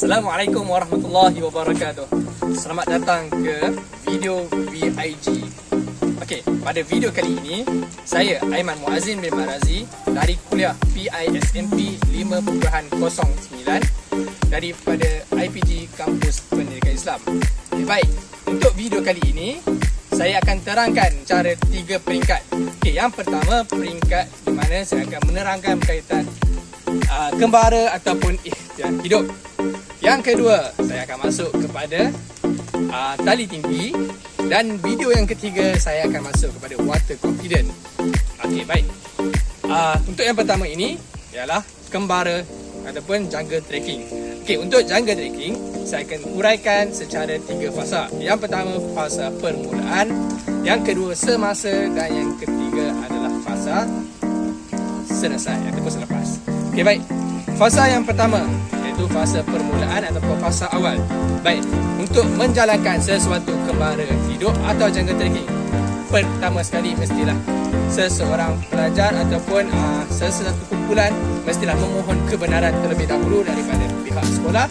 Assalamualaikum warahmatullahi wabarakatuh. Selamat datang ke video VIG. Okey, pada video kali ini saya Aiman Muazzin bin Marazi dari kuliah PISMP 5.09 daripada IPG Kampus Pendidikan Islam. Okay, baik, untuk video kali ini saya akan terangkan cara 3 peringkat. Okey, yang pertama peringkat di mana saya akan menerangkan berkaitan kembara ataupun ikhtiar hidup. Yang kedua, saya akan masuk kepada tali tinggi. Dan video yang ketiga, saya akan masuk kepada water confident. Okey, baik. Untuk yang pertama ini ialah kembara ataupun jungle trekking. Okey, untuk jungle trekking, saya akan uraikan secara 3 fasa. Yang pertama, fasa permulaan. Yang kedua, semasa. Dan yang ketiga adalah fasa selesai ataupun selepas. Okey, baik. Fasa yang pertama iaitu fasa permulaan ataupun fasa awal. Baik, untuk menjalankan sesuatu kembara hidup atau jungle trekking, pertama sekali mestilah seseorang pelajar ataupun sesuatu kumpulan mestilah memohon kebenaran terlebih dahulu daripada pihak sekolah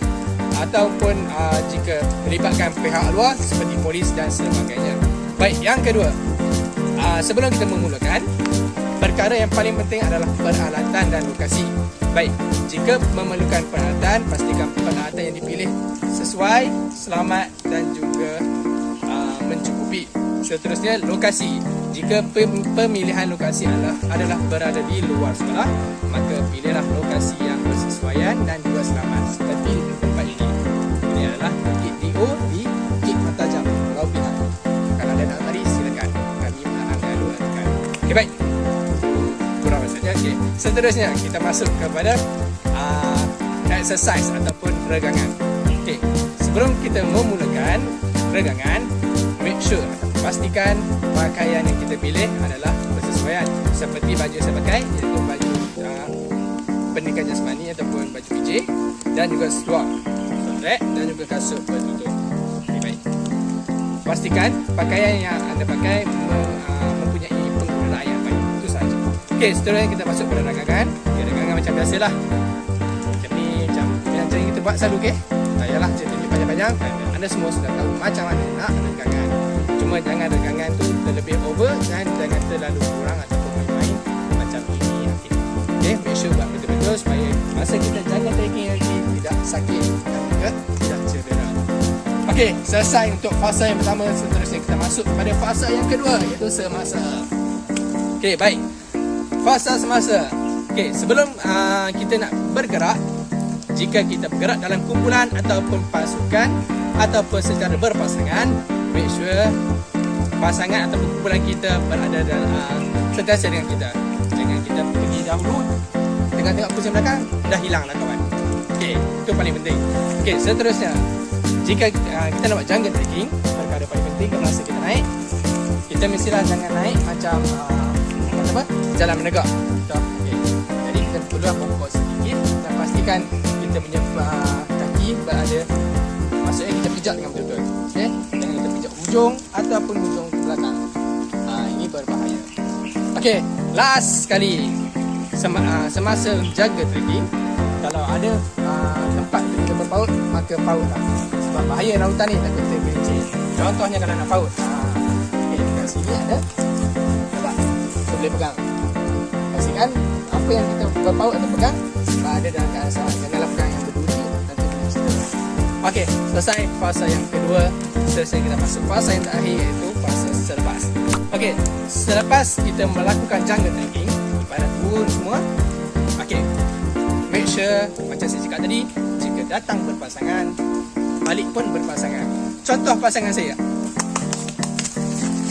ataupun jika melibatkan pihak luar seperti polis dan sebagainya. Baik, yang kedua, sebelum kita memulakan, perkara yang paling penting adalah peralatan dan lokasi. Baik, jika memerlukan peralatan, pastikan peralatan yang dipilih sesuai, selamat dan juga mencukupi. Seterusnya, lokasi. Jika pemilihan lokasi adalah berada di luar sekolah, maka pilihlah lokasi yang bersesuaian dan juga selamat. Seperti di tempat ini. Ini adalah Bukit DO di Bukit Mentajam, Pulau Pinang. Kalau ada nak mari, silakan. Kami akan luarkan. Okey, baik. Kurang saja. Okey. Seterusnya kita masuk kepada exercise ataupun regangan. Okey. Sebelum kita memulakan regangan, make sure atau pastikan pakaian yang kita pilih adalah bersesuaian. Seperti baju yang saya pakai iaitu baju pendidikan jasmani ataupun baju PJ dan juga seluar track dan juga kasut bertutup. Okey, baik. Pastikan pakaian yang anda pakai mempunyai penggunaan yang baik. Itu sahaja. Okey, seterusnya kita masuk pada regangan. Okay, regangan macam biasalah. Macam ni, macam yang kita buat selalu, okey? Tak payahlah cerita ni panjang-panjang. Anda semua sudah tahu macam mana nak regangan. Cuma jangan regangan tu terlebih over dan jangan terlalu kurang ataupun main-main macam ini. Okey, make sure buat betul-betul supaya masa kita jaga trekking nanti tidak sakit dan juga tidak cedera. Okey, selesai untuk fasa yang pertama. Seterusnya kita masuk pada fasa yang kedua iaitu semasa. Okey, baik. Fasa semasa. Okey, sebelum kita nak bergerak, jika kita bergerak dalam kumpulan ataupun pasukan ataupun secara berpasangan, make sure pasangan ataupun kumpulan kita berada dalam sentiasa dengan kita. Jangan kita pergi dahulu tengok pusing belakang, dah hilang lah kawan. Okey, itu paling penting. Okey, seterusnya, jika kita nak buat jungle trekking, perkara paling penting masa kita naik, kita mestilah jangan naik macam jalan menegak. Okay. Jadi kita perlu bongkok sedikit dan pastikan kita punya kaki berada, maksudnya kita pijak dengan betul-betul. Okay? Jangan kita pijak hujung ataupun hujung ke belakang. Ini berbahaya. Okey, last sekali semasa jaga trekking, kalau ada tempat kita berpaut, maka pautlah. Sebab bahaya lautan ni takut tergelincir. Contohnya kalau nak paut, okay, dekat sini ada, nampak? Kita boleh pegang. Pastikan apa yang kita berpaut atau pegang ada dalam keadaan sama. Janganlah pegang yang berduri, nanti boleh cedera. Okey, selesai fasa yang kedua. Selesai kita masuk fasa yang terakhir iaitu fasa selepas. Okey, selepas kita melakukan jungle trekking, ibarat turun semua. Okey, make sure macam saya cakap tadi, jika datang berpasangan, balik pun berpasangan. Contoh pasangan saya.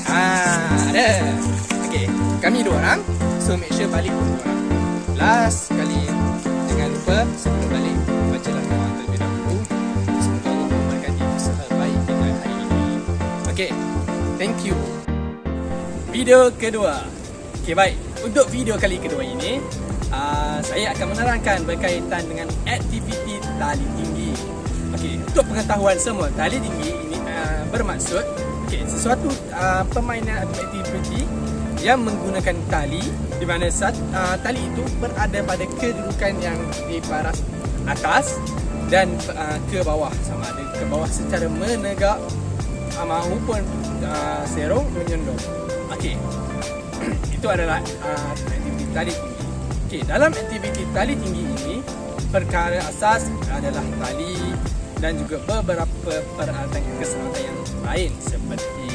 Ada. Okey, kami 2 orang. So make sure balik pun 2 orang. Last sekali, jangan lupa sebelum balik bacalah doa terlebih dahulu. Semoga Allah memberkati usaha baik kita hari ini. Okey, thank you. Video kedua. Okey, baik. Untuk video kali kedua ini, saya akan menerangkan berkaitan dengan aktiviti tali tinggi. Okey, untuk pengetahuan semua, tali tinggi ini bermaksud sesuatu permainan atau aktiviti yang menggunakan tali, di mana tali itu berada pada kedudukan yang di baras atas dan ke bawah, sama ada ke bawah secara menegak maupun serong menyondong. Okey. Itu adalah aktiviti tali tinggi. Okey, dalam aktiviti tali tinggi ini perkara asas adalah tali dan juga beberapa peralatan keselamatan yang lain seperti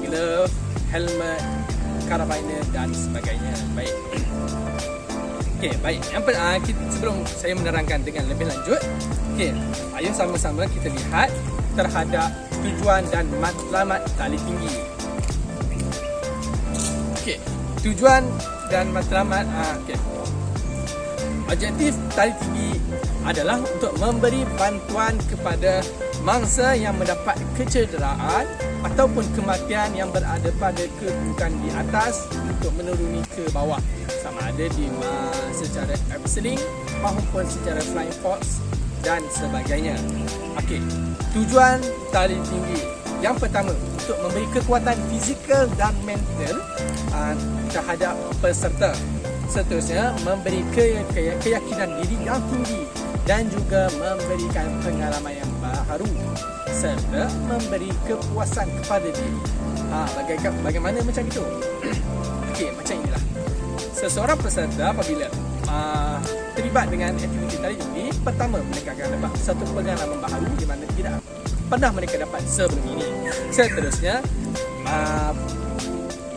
glove, helmet, carabiner dan sebagainya. Baik. Okey, baik. Sebelum saya menerangkan dengan lebih lanjut, okey, ayo sama-sama kita lihat terhadap tujuan dan matlamat tali tinggi. Okey, tujuan dan matlamat okey. Objektif tali tinggi adalah untuk memberi bantuan kepada mangsa yang mendapat kecederaan ataupun kematian yang berada pada kedudukan di atas untuk menuruni ke bawah, sama ada secara abseiling maupun secara flying fox dan sebagainya. Okey, tujuan tali tinggi yang pertama untuk memberi kekuatan fizikal dan mental terhadap peserta. Seterusnya, memberi keyakinan diri yang tinggi dan juga memberikan pengalaman yang baru serta memberi kepuasan kepada diri. Bagaimana macam itu? Okey, macam inilah. Seseorang peserta apabila terlibat dengan aktiviti tali tinggi, pertama mereka akan dapat satu pengalaman baru di mana tidak pernah mereka dapat sebelum ini. Seterusnya,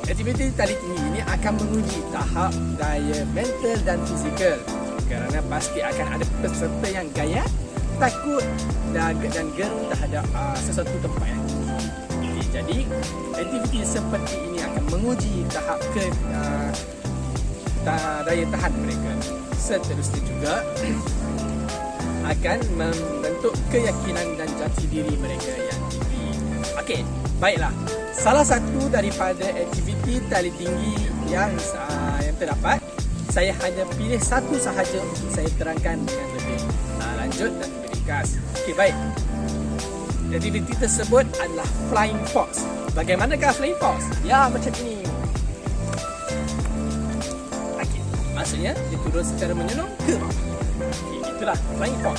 aktiviti tali tinggi ini akan menguji tahap daya mental dan fizikal, kerana pasti akan ada peserta yang gaya, takut dan geru terhadap sesuatu tempat yang tinggi. Jadi aktiviti seperti ini akan menguji tahap daya tahan mereka. Seterusnya juga akan membentuk keyakinan dan jati diri mereka yang tinggi. Okey, baiklah. Salah satu daripada aktiviti tali tinggi yang terdapat, saya hanya pilih satu sahaja untuk saya terangkan dengan lebih lanjut dan lebih ringkas. Okey, baik. Aktiviti tersebut adalah flying fox. Bagaimanakah flying fox? Ya, macam ini. Okey, maksudnya dia turun secara menyenong ke bawah. Okey, itulah flying fox.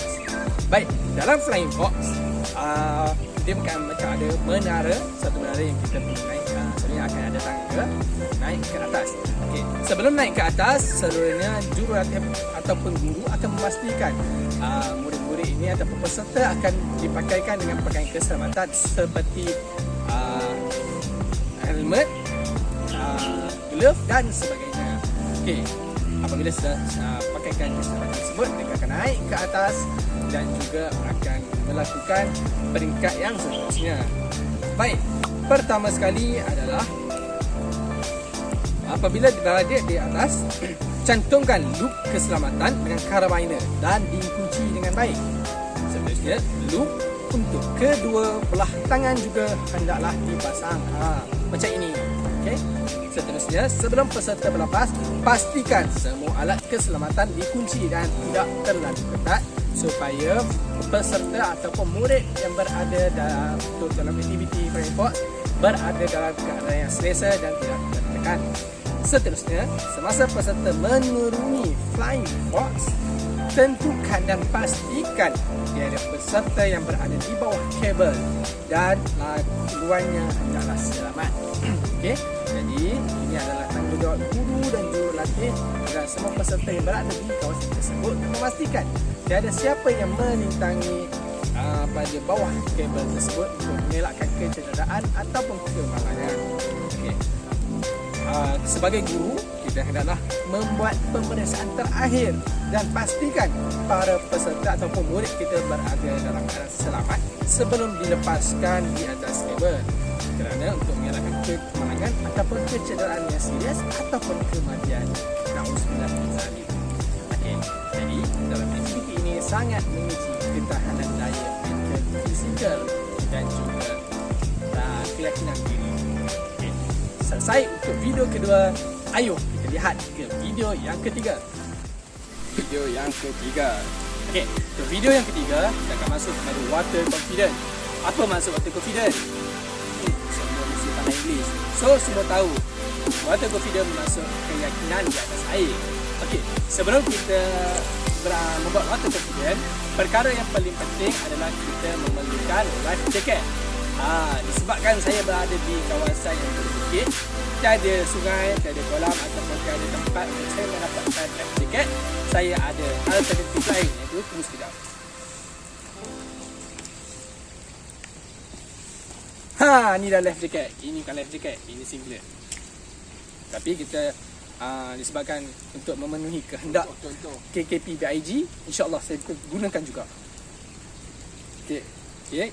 Baik, dalam flying fox dia bukan macam ada menara, satu menara yang kita perlu naik, sebenarnya akan ada tangga naik ke atas. Okey, sebelum naik ke atas, seluruhnya jurulatih ataupun guru akan memastikan murid-murid ini ataupun peserta akan dipakaikan dengan pakaian keselamatan seperti helmet, glove dan sebagainya. Okey, apabila sudah pakaikan keselamatan tersebut, mereka akan naik ke atas dan juga akan melakukan peringkat yang seterusnya. Baik, pertama sekali adalah apabila berada di atas, cantumkan loop keselamatan dengan carabiner dan dikunci dengan baik. Seterusnya, loop untuk kedua belah tangan juga hendaklah dipasang macam ini. Okey. Seterusnya, sebelum peserta berlepas, pastikan semua alat keselamatan dikunci dan tidak terlalu ketat supaya peserta ataupun murid yang berada dalam aktiviti flying fox berada dalam keadaan yang selesa dan tidak tertekan. Seterusnya, semasa peserta menuruni flying fox, tentukan dan pastikan tiada peserta yang berada di bawah kabel dan keluarnya hendaklah selamat. Okey, jadi ini adalah tanggungjawab guru dan jurulatih dan semua peserta yang berada di kawasan tersebut untuk memastikan tiada siapa yang melintangi pada bawah kabel tersebut untuk mengelakkan kecederaan ataupun kemalangan. Okey. Sebagai guru, kita hendaklah membuat pemeriksaan terakhir dan pastikan para peserta ataupun murid kita berada dalam keadaan selamat sebelum dilepaskan di atas kabel, kerana untuk mengelakkan kemalangan ataupun kecederaan yang serius ataupun kematian. Nauzubillah min zalik. Okey, jadi dalam aktiviti ini sangat menguji ketahanan daya mental, fizikal dan juga keyakinan diri. Okay. Selesai untuk video kedua, ayo kita lihat ke video yang ketiga. Video yang ketiga. Okey, untuk video yang ketiga kita akan masuk kepada water confidence. Apa maksud water confidence? Semua mesti pandai English. So semua tahu water confidence maksud keyakinan di atas air. Okey, sebelum kita membuat water confident, perkara yang paling penting adalah kita memerlukan life jacket. Disebabkan saya berada di kawasan yang berbukit, tiada sungai, tiada kolam ataupun tiada tempat untuk saya mendapatkan life jacket, saya ada alternatif lain, iaitu tunggu sekejap. Ni dah life jacket. Ini bukan life jacket, ini singlet. Tapi kita disebabkan untuk memenuhi kehendak KKP BIG, insya-Allah saya gunakan juga. Okey,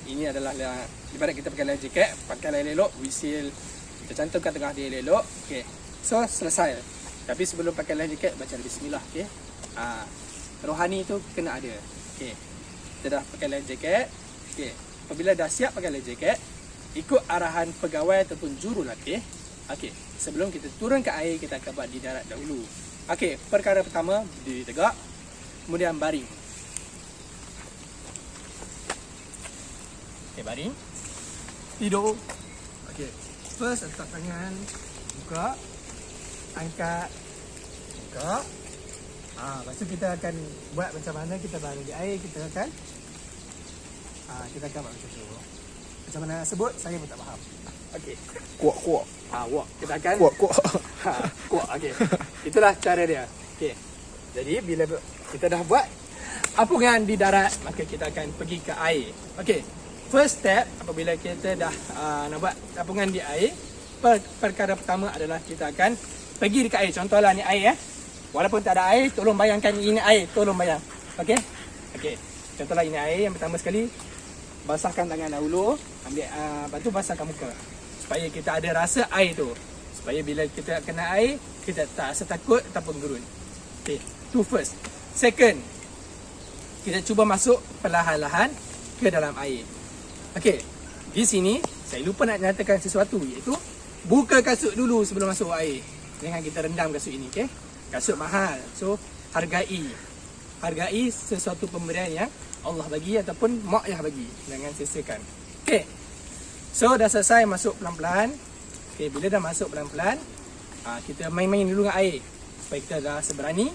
ini adalah ibarat kita pakai life jacket, pakai elok, whistle kita cantumkan tengah dia elok. Okey. So selesai. Tapi sebelum pakai life jacket baca bismillah, okey. Rohani tu kena ada. Okey. Kita dah pakai life jacket. Okey. Apabila dah siap pakai life jacket, ikut arahan pegawai ataupun jurulatih. Okey, sebelum kita turun ke air, kita akan buat di darat dahulu. Okey, perkara pertama, berdiri tegak, kemudian baring. Okey, baring. Tidur. Okey, first letak tangan, buka, angkat, buka. Lepas tu kita akan buat macam mana kita berada di air, kita akan buat macam tu. Macam mana nak sebut, saya pun tak faham. Okey. Kuak. Walk. Kita akan Kuak. kuak. Okey. Itulah cara dia. Okey. Jadi bila kita dah buat apungan di darat, maka kita akan pergi ke air. Okey. First step apabila kita dah nak buat apungan di air, perkara pertama adalah kita akan pergi dekat air. Contohlah ni air Walaupun tak ada air, tolong bayangkan ini air. Tolong bayang. Okey. Okey. Contohlah ini air. Yang pertama sekali, basahkan tangan dahulu, ambil lepas tu basahkan muka supaya kita ada rasa air tu, supaya bila kita kena air kita tak rasa takut ataupun gerun. Okay, tu first. Second, kita cuba masuk perlahan-lahan ke dalam air. Okay, di sini saya lupa nak nyatakan sesuatu, iaitu buka kasut dulu sebelum masuk air. Jangan kita rendam kasut ini. Okay, kasut mahal, so hargai sesuatu pemberian yang Allah bagi ataupun mak ayah bagi. Jangan sesakan. Okey. So dah selesai masuk pelan-pelan. Okey, bila dah masuk pelan-pelan, kita main-main dulu dengan air supaya kita dah seberani.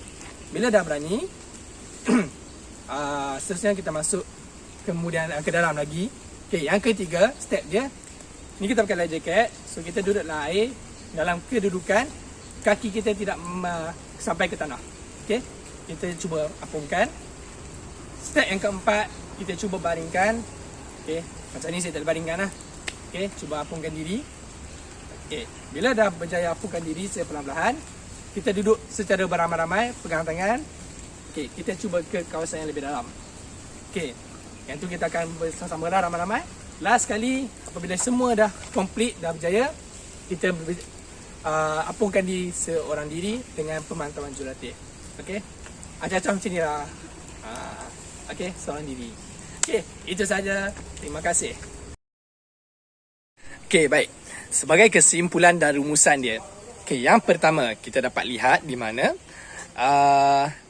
Bila dah berani, seterusnya kita masuk kemudian ke dalam lagi. Okey, yang ketiga step dia, ni kita pakai life jacket. So kita duduk dalam air dalam kedudukan kaki kita tidak sampai ke tanah. Okey, kita cuba apungkan. Step yang keempat, kita cuba baringkan. Okey, macam ni saya tak baringkan lah. Okey, cuba apungkan diri. Okey, bila dah berjaya apungkan diri saya perlahan-lahan, kita duduk secara beramai-ramai, pegang tangan. Okey, kita cuba ke kawasan yang lebih dalam. Okey, yang tu kita akan bersama-sama ramai-ramai. Last kali, apabila semua dah complete, dah berjaya, kita apungkan diri seorang diri dengan pemantauan jurulatih. Okey, acah-acah macam ni lah. Okey, seorang diri. Okey, itu saja. Terima kasih. Okey, baik. Sebagai kesimpulan dan rumusan dia. Okey, yang pertama kita dapat lihat di mana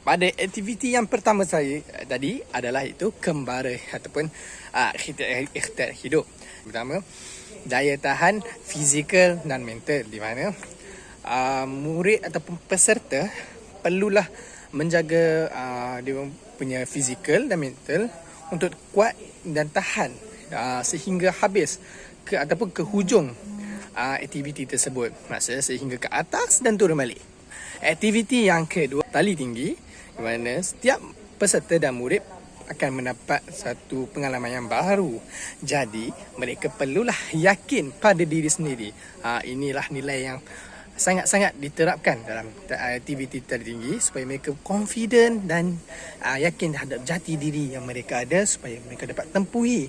pada aktiviti yang pertama saya tadi adalah itu kembara ataupun ikhtiar hidup. Pertama, daya tahan fizikal dan mental, di mana murid ataupun peserta perlulah menjaga dia punya fizikal dan mental untuk kuat dan tahan sehingga habis ataupun ke hujung aktiviti tersebut. Maksudnya sehingga ke atas dan turun balik. Aktiviti yang kedua, tali tinggi, di mana setiap peserta dan murid akan mendapat satu pengalaman yang baru. Jadi mereka perlulah yakin pada diri sendiri. Inilah nilai yang sangat-sangat diterapkan dalam aktiviti tertinggi supaya mereka confident dan yakin terhadap jati diri yang mereka ada, supaya mereka dapat tempuhi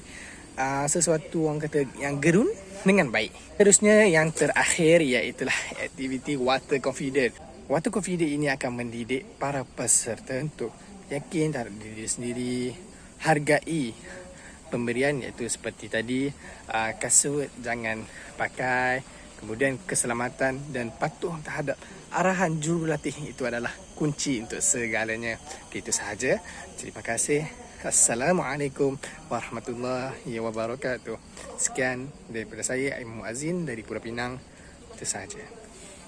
sesuatu orang kata yang gerun dengan baik. Terusnya yang terakhir iaitulah aktiviti water confident. Water confident ini akan mendidik para peserta untuk yakin terhadap diri sendiri, hargai pemberian, iaitu seperti tadi kasut jangan pakai, kemudian keselamatan dan patuh terhadap arahan jurulatih itu adalah kunci untuk segalanya. Itu sahaja. Terima kasih. Assalamualaikum warahmatullahi wabarakatuh. Sekian daripada saya, Aim Muazzin dari Pulau Pinang. Itu sahaja.